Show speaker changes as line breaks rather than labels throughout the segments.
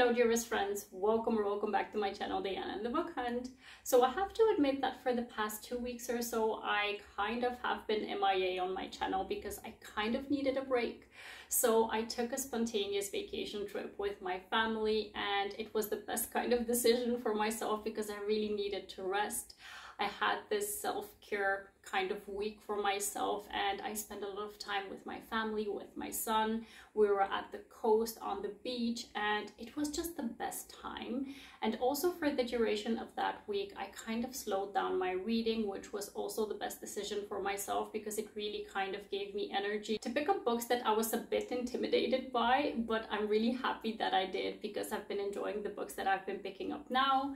Hello dearest friends, welcome or welcome back to my channel, Diana and the Book Hunt. So I have to admit that for the past 2 weeks or so, I kind of have been MIA on my channel because I kind of needed a break. So I took a spontaneous vacation trip with my family and it was the best kind of decision for myself because I really needed to rest. I had this self-care kind of week for myself and I spent a lot of time with my family, with my son. We were at the coast on the beach and it was just the best time. And also for the duration of that week, I kind of slowed down my reading, which was also the best decision for myself because it really kind of gave me energy to pick up books that I was a bit intimidated by, but I'm really happy that I did because I've been enjoying the books that I've been picking up now.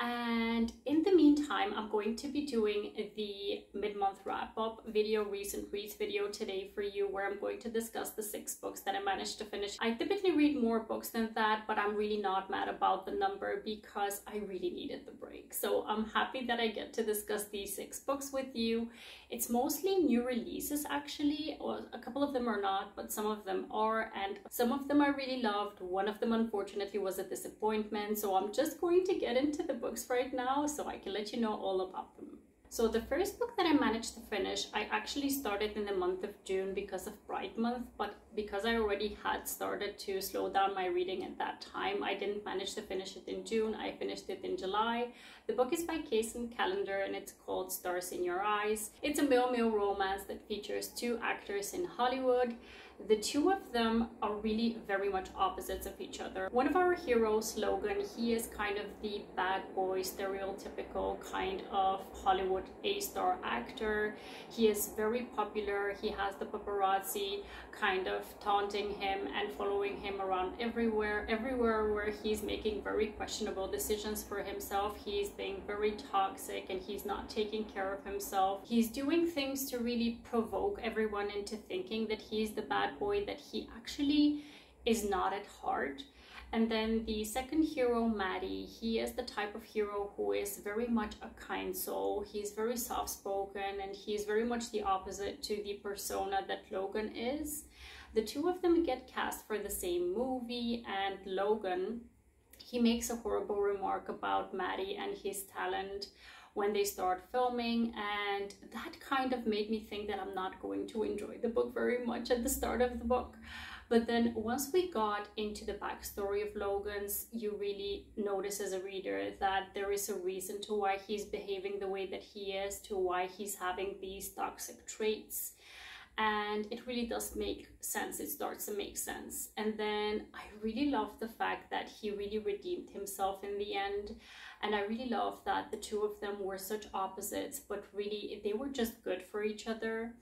And in the meantime, I'm going to be doing the mid-month wrap-up video, recent reads video today for you, where I'm going to discuss the 6 books that I managed to finish. I typically read more books than that, but I'm really not mad about the number because I really needed the break. So I'm happy that I get to discuss these 6 books with you. It's mostly new releases actually, or a couple of them are not, but some of them are, and some of them I really loved. One of them unfortunately was a disappointment, so I'm just going to get into the books right now so I can let you know all about them. So the first book that I managed to finish, I actually started in the month of June because of Pride Month, but because I already had started to slow down my reading at that time, I didn't manage to finish it in June. I finished it in July. The book is by Kacen, Callender, and it's called Stars in Your Eyes. It's a male-male romance that features 2 actors in Hollywood. The 2 of them are really very much opposites of each other. One of our heroes, Logan, he is kind of the bad boy, stereotypical kind of Hollywood A-star actor. He is very popular. He has the paparazzi kind of taunting him and following him around everywhere where he's making very questionable decisions for himself. He's being very toxic and he's not taking care of himself. He's doing things to really provoke everyone into thinking that he's the bad boy that he actually is not at heart. And then the second hero, Maddie, he is the type of hero who is very much a kind soul. He's very soft-spoken and he's very much the opposite to the persona that Logan is. The 2 of them get cast for the same movie, and Logan, he makes a horrible remark about Maddie and his talent when they start filming, and that kind of made me think that I'm not going to enjoy the book very much at the start of the book. But then once we got into the backstory of Logan's, you really notice as a reader that there is a reason to why he's behaving the way that he is, to why he's having these toxic traits. And it really does make sense. It starts to make sense. And then I really love the fact that he really redeemed himself in the end. And I really love that the 2 of them were such opposites, but really they were just good for each other.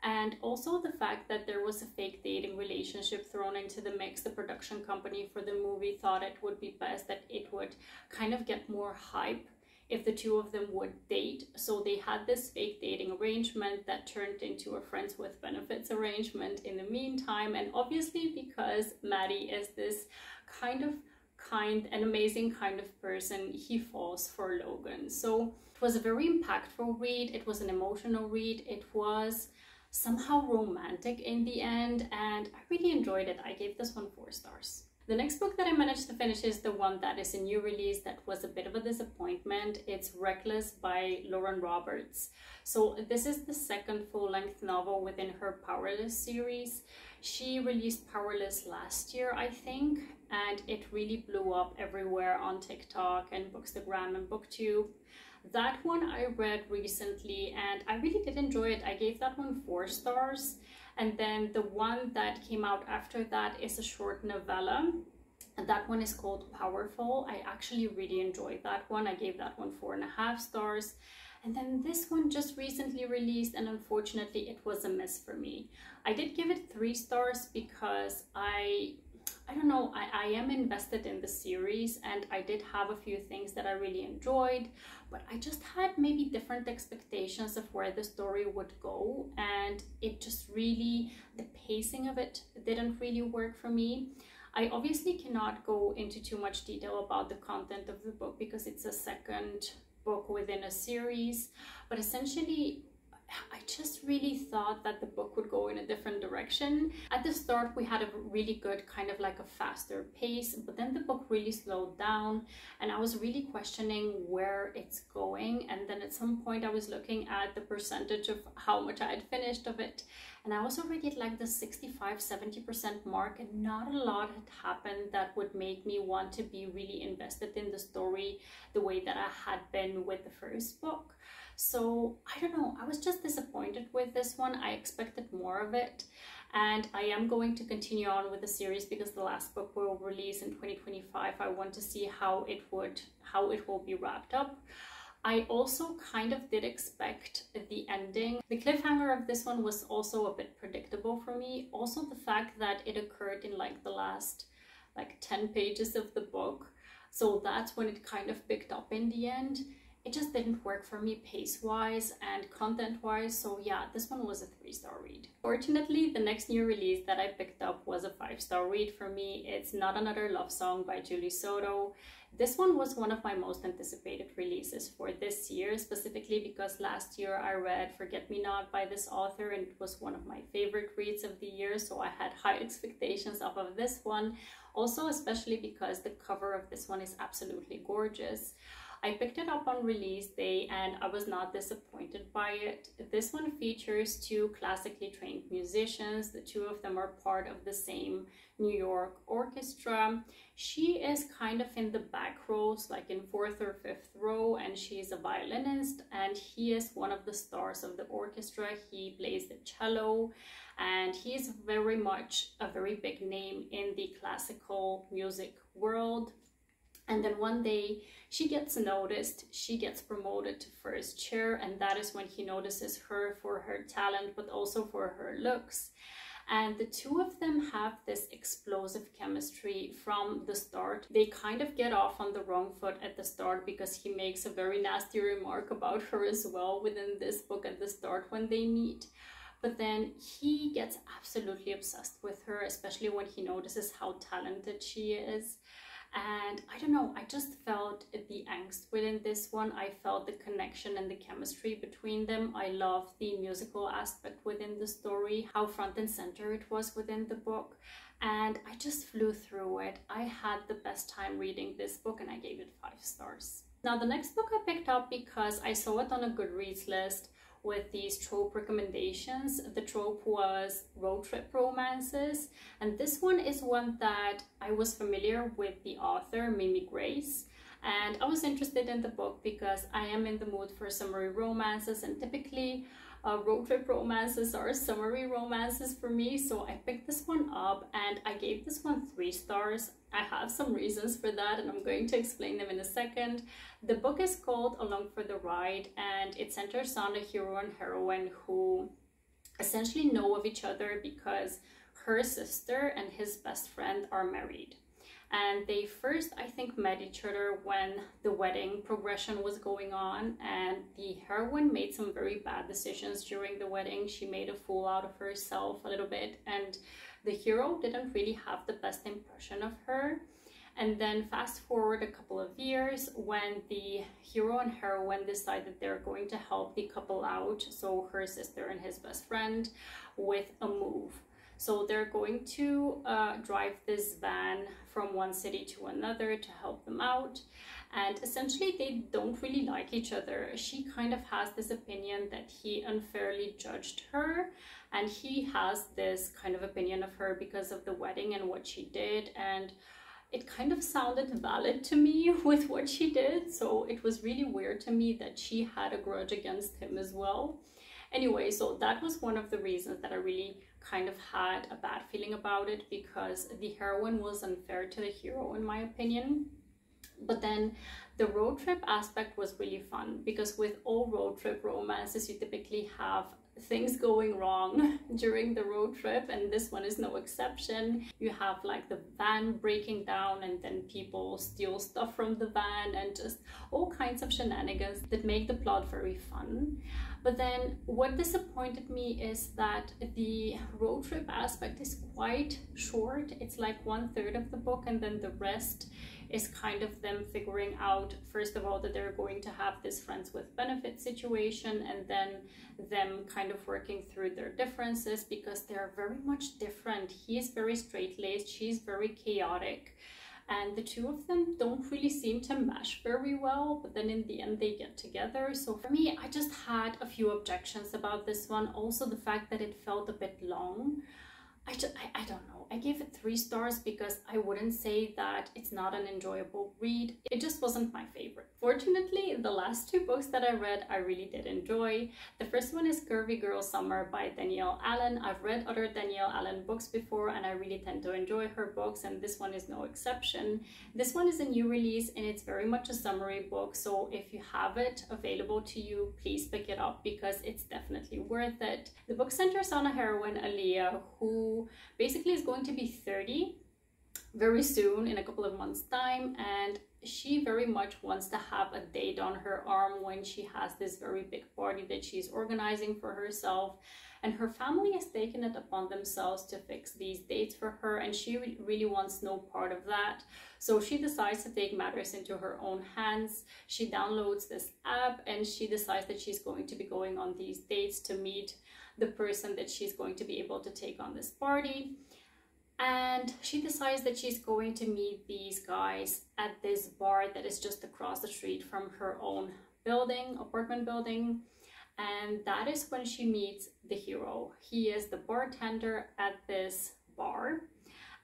And also the fact that there was a fake dating relationship thrown into the mix. The production company for the movie thought it would be best that it would kind of get more hype if the 2 of them would date. So they had this fake dating arrangement that turned into a friends with benefits arrangement in the meantime. And obviously because Maddie is this kind and amazing kind of person, he falls for Logan. So it was a very impactful read. It was an emotional read. It was somehow romantic in the end and I really enjoyed it. I gave this one 4 stars. The next book that I managed to finish is the one that is a new release that was a bit of a disappointment. It's Reckless by Lauren Roberts. So this is the 2nd full-length novel within her Powerless series. She released Powerless last year, I think, and it really blew up everywhere on TikTok and Bookstagram and BookTube. That one I read recently and I really did enjoy it. I gave that one 4 stars. And then the one that came out after that is a short novella, and that one is called Powerful. I actually really enjoyed that one. I gave that one 4.5 stars. And then this one just recently released and unfortunately it was a miss for me. I did give it 3 stars because I don't know, I am invested in the series and I did have a few things that I really enjoyed, but I just had maybe different expectations of where the story would go and it just really, the pacing of it didn't really work for me. I obviously cannot go into too much detail about the content of the book because it's a 2nd book within a series, but essentially I just really thought that the book would go in a different direction. At the start, we had a really good kind of like a faster pace, but then the book really slowed down and I was really questioning where it's going. And then at some point I was looking at the percentage of how much I had finished of it. And I was already at like the 65–70% mark, and not a lot had happened that would make me want to be really invested in the story the way that I had been with the first book. So I don't know, I was just disappointed with this one. I expected more of it, and I am going to continue on with the series because the last book will release in 2025. I want to see how it will be wrapped up. I also kind of did expect the ending. The cliffhanger of this one was also a bit predictable for me. Also the fact that it occurred in like the last like 10 pages of the book. So that's when it kind of picked up in the end. It just didn't work for me pace-wise and content-wise, so yeah, this one was a 3-star read. Fortunately, the next new release that I picked up was a 5-star read for me. It's Not Another Love Song by Soto. This one was one of my most anticipated releases for this year, specifically because last year I read Forget Me Not by this author and it was one of my favorite reads of the year, so I had high expectations off of this one. Also, especially because the cover of this one is absolutely gorgeous. I picked it up on release day and I was not disappointed by it. This one features 2 classically trained musicians. The 2 of them are part of the same New York orchestra. She is kind of in the back rows, like in 4th or 5th row, and she's a violinist, and he is one of the stars of the orchestra. He plays the cello, and he is very much a very big name in the classical music world. And then one day she gets noticed, she gets promoted to first chair, and that is when he notices her for her talent, but also for her looks. And the 2 of them have this explosive chemistry from the start. They kind of get off on the wrong foot at the start because he makes a very nasty remark about her as well within this book at the start when they meet. But then he gets absolutely obsessed with her, especially when he notices how talented she is. And I don't know, I just felt the angst within this one. I felt the connection and the chemistry between them. I love the musical aspect within the story, how front and center it was within the book. And I just flew through it. I had the best time reading this book and I gave it 5 stars. Now the next book I picked up because I saw it on a Goodreads list with these trope recommendations. The trope was road trip romances, and this one is one that I was familiar with the author, Mimi Grace, and I was interested in the book because I am in the mood for summery romances, and typically road trip romances are summery romances for me, so I picked this one up and I gave this one 3 stars. I have some reasons for that and I'm going to explain them in a second. The book is called Along for the Ride, and it centers on a hero and heroine who essentially know of each other because her sister and his best friend are married. And they first, I think, met each other when the wedding progression was going on, and the heroine made some very bad decisions during the wedding. She made a fool out of herself a little bit, and the hero didn't really have the best impression of her. And then fast forward a couple of years when the hero and heroine decided they're going to help the couple out, so her sister and his best friend, with a move. So they're going to drive this van from one city to another to help them out. And essentially they don't really like each other. She kind of has this opinion that he unfairly judged her, and he has this kind of opinion of her because of the wedding and what she did. And it kind of sounded valid to me with what she did. So it was really weird to me that she had a grudge against him as well. Anyway, so that was one of the reasons that I really kind of had a bad feeling about it, because the heroine was unfair to the hero in my opinion. But then the road trip aspect was really fun, because with all road trip romances you typically have things going wrong during the road trip, and this one is no exception. You have like the van breaking down, and then people steal stuff from the van, and just all kinds of shenanigans that make the plot very fun. But then what disappointed me is that the road trip aspect is quite short. It's like 1/3 of the book, and then the rest is kind of them figuring out, first of all, that they're going to have this friends with benefit situation, and then them kind of working through their differences because they're very much different. He is very straight-laced, she's very chaotic, and the two of them don't really seem to mesh very well, but then in the end they get together. So for me, I just had a few objections about this one. Also the fact that it felt a bit long. I don't know. I gave it 3 stars because I wouldn't say that it's not an enjoyable read. It just wasn't my favorite. Fortunately, the last 2 books that I read, I really did enjoy. The first one is Curvy Girl Summer by Danielle Allen. I've read other Danielle Allen books before and I really tend to enjoy her books, and this one is no exception. This one is a new release and it's very much a summary book. So if you have it available to you, please pick it up because it's definitely worth it. The book centers on a heroine, Aaliyah, who basically is going to be 30 very soon, in a couple of months time, and she very much wants to have a date on her arm when she has this very big party that she's organizing for herself, and her family has taken it upon themselves to fix these dates for her, and she really wants no part of that. So she decides to take matters into her own hands. She downloads this app and she decides that she's going to be going on these dates to meet the person that she's going to be able to take on this party. And she decides that she's going to meet these guys at this bar that is just across the street from her own apartment building. And that is when she meets the hero. He is the bartender at this bar.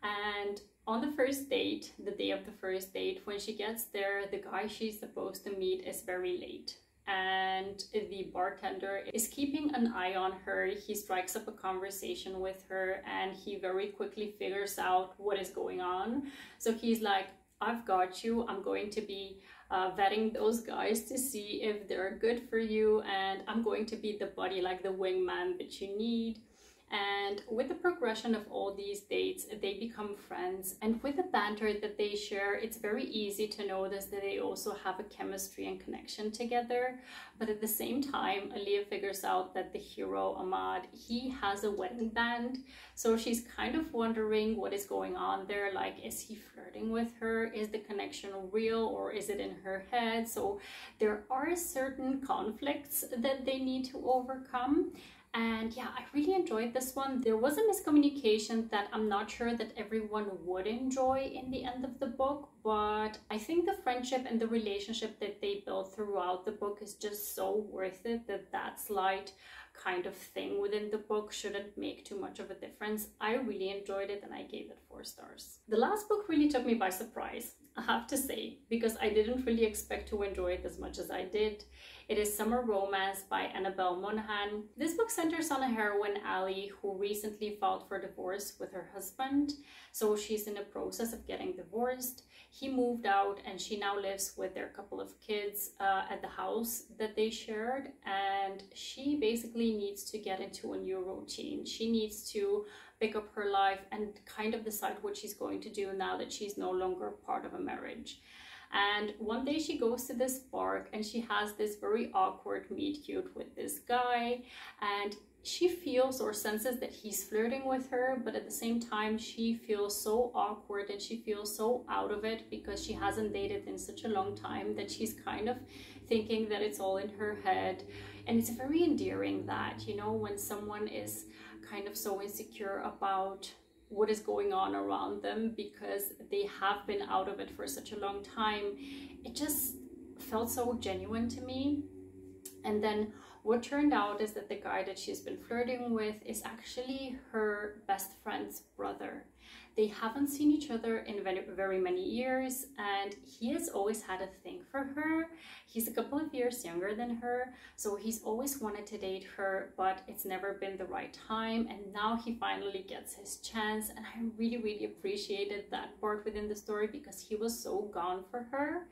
And on the first date, the day of the first date, when she gets there, the guy she's supposed to meet is very late. And the bartender is keeping an eye on her. He strikes up a conversation with her and he very quickly figures out what is going on. So he's like, I've got you. I'm going to be vetting those guys to see if they're good for you, and I'm going to be the buddy, like the wingman that you need. And with the progression of all these dates, they become friends. And with the banter that they share, it's very easy to notice that they also have a chemistry and connection together. But at the same time, Aaliyah figures out that the hero, Ahmad, he has a wedding band. So she's kind of wondering what is going on there. Like, is he flirting with her? Is the connection real or is it in her head? So there are certain conflicts that they need to overcome. And yeah, I really enjoyed this one. There was a miscommunication that I'm not sure that everyone would enjoy in the end of the book, but I think the friendship and the relationship that they build throughout the book is just so worth it that slight kind of thing within the book shouldn't make too much of a difference. I really enjoyed it and I gave it 4 stars. The last book really took me by surprise, I have to say, because I didn't really expect to enjoy it as much as I did. It is Summer Romance by Annabel Monaghan. This book centers on a heroine, Ali, who recently filed for divorce with her husband. So she's in the process of getting divorced. He moved out and she now lives with their couple of kids at the house that they shared. And she basically needs to get into a new routine. She needs to pick up her life and kind of decide what she's going to do now that she's no longer part of a marriage. And one day she goes to this park and she has this very awkward meet cute with this guy, and she feels or senses that he's flirting with her, but at the same time she feels so awkward and she feels so out of it because she hasn't dated in such a long time that she's kind of thinking that it's all in her head. And it's very endearing that, you know, when someone is kind of so insecure about what is going on around them because they have been out of it for such a long time. It just felt so genuine to me. And then what turned out is that the guy that she's been flirting with is actually her best friend's brother. They haven't seen each other in very many years, and he has always had a thing for her. He's a couple of years younger than her, so he's always wanted to date her, but it's never been the right time, and now he finally gets his chance. And I really appreciated that part within the story because he was so gone for her.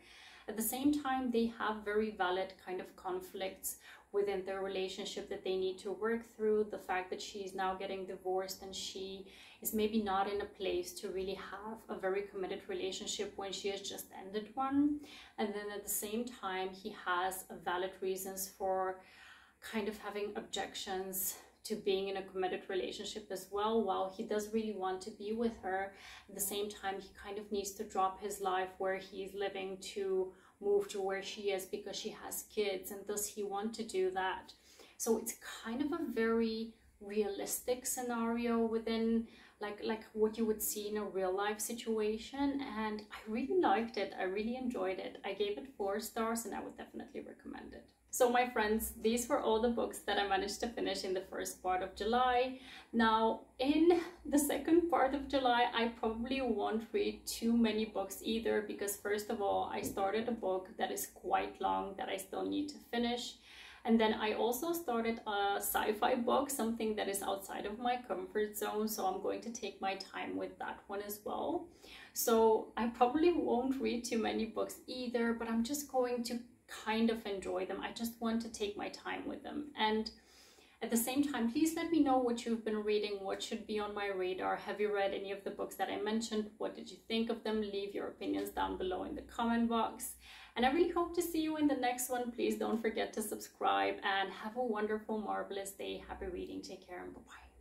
At the same time, they have very valid kind of conflicts within their relationship that they need to work through. The fact that she's now getting divorced and she is maybe not in a place to really have a very committed relationship when she has just ended one. And then at the same time, he has valid reasons for kind of having objections to being in a committed relationship as well. While he does really want to be with her, at the same time he kind of needs to drop his life where he's living to move to where she is because she has kids, and does he want to do that? So it's kind of a very realistic scenario within like what you would see in a real life situation, and I really liked it. I really enjoyed it. I gave it 4 stars and I would definitely recommend it. So my friends, these were all the books that I managed to finish in the first part of July. Now in the second part of July, I probably won't read too many books either, because first of all, I started a book that is quite long that I still need to finish. And then I also started a sci-fi book, something that is outside of my comfort zone. So I'm going to take my time with that one as well. So I probably won't read too many books either, but I'm just going to kind of enjoy them. I just want to take my time with them. And at the same time, please let me know what you've been reading, what should be on my radar. Have you read any of the books that I mentioned? What did you think of them? Leave your opinions down below in the comment box. And I really hope to see you in the next one. Please don't forget to subscribe and have a wonderful, marvelous day. Happy reading. Take care and bye-bye.